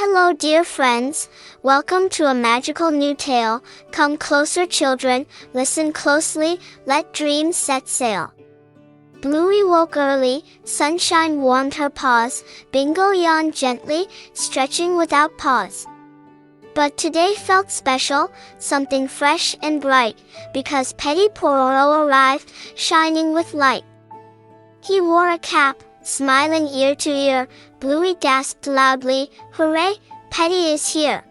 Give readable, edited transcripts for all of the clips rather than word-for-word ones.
Hello dear friends, welcome to a magical new tale. Come closer children, listen closely, let dreams set sail. Bluey woke early, sunshine warmed her paws, Bingo yawned gently, stretching without pause. But today felt special, something fresh and bright, because Petty Pororo arrived, shining with light. He wore a cap, smiling ear to ear. Bluey gasped loudly, "Hooray, Petty is here!"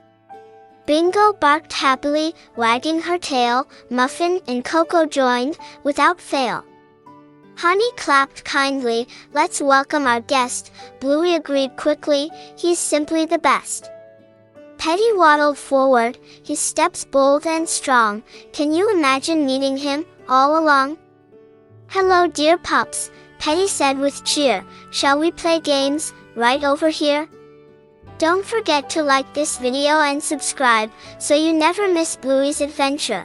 Bingo barked happily, wagging her tail. Muffin and Coco joined, without fail. Honey clapped kindly, "Let's welcome our guest." Bluey agreed quickly, "He's simply the best." Petty waddled forward, his steps bold and strong. Can you imagine meeting him, all along? "Hello dear pups," Petty said with cheer. "Shall we play games, right over here?" Don't forget to like this video and subscribe, so you never miss Bluey's adventure.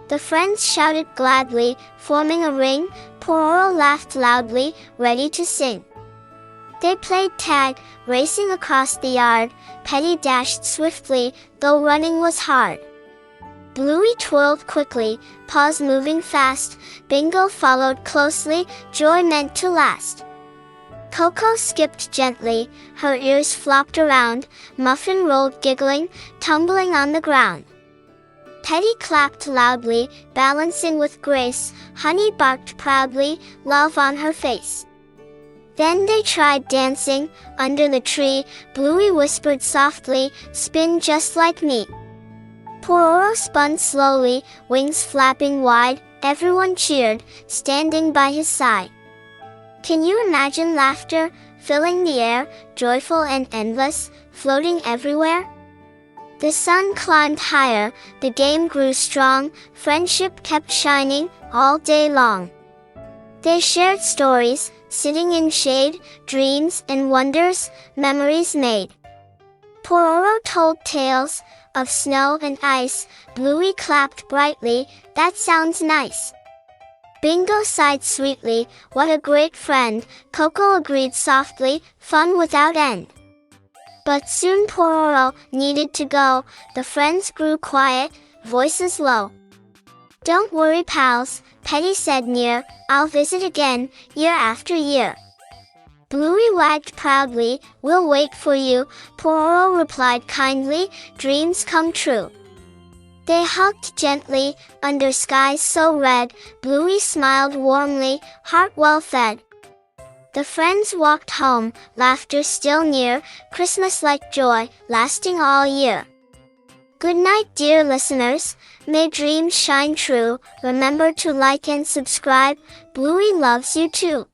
The friends shouted gladly, forming a ring. Pororo laughed loudly, ready to sing. They played tag, racing across the yard. Petty dashed swiftly, though running was hard. Bluey twirled quickly, paws moving fast. Bingo followed closely, joy meant to last. Coco skipped gently, her ears flopped around. Muffin rolled giggling, tumbling on the ground. Petty clapped loudly, balancing with grace. Honey barked proudly, love on her face. Then they tried dancing, under the tree. Bluey whispered softly, "Spin just like me." Pororo spun slowly, wings flapping wide. Everyone cheered, standing by his side. Can you imagine laughter, filling the air, joyful and endless, floating everywhere? The sun climbed higher, the game grew strong. Friendship kept shining, all day long. They shared stories, sitting in shade, dreams and wonders, memories made. Pororo told tales of snow and ice. Bluey clapped brightly, "That sounds nice." Bingo sighed sweetly, "What a great friend." Coco agreed softly, "Fun without end." But soon Pororo needed to go. The friends grew quiet, voices low. "Don't worry pals," Petty said near, "I'll visit again, year after year." Bluey wagged proudly, "We'll wait for you." Pororo replied kindly, "Dreams come true." They hugged gently, under skies so red. Bluey smiled warmly, heart well fed. The friends walked home, laughter still near, Christmas-like joy, lasting all year. Good night dear listeners, may dreams shine true. Remember to like and subscribe. Bluey loves you too.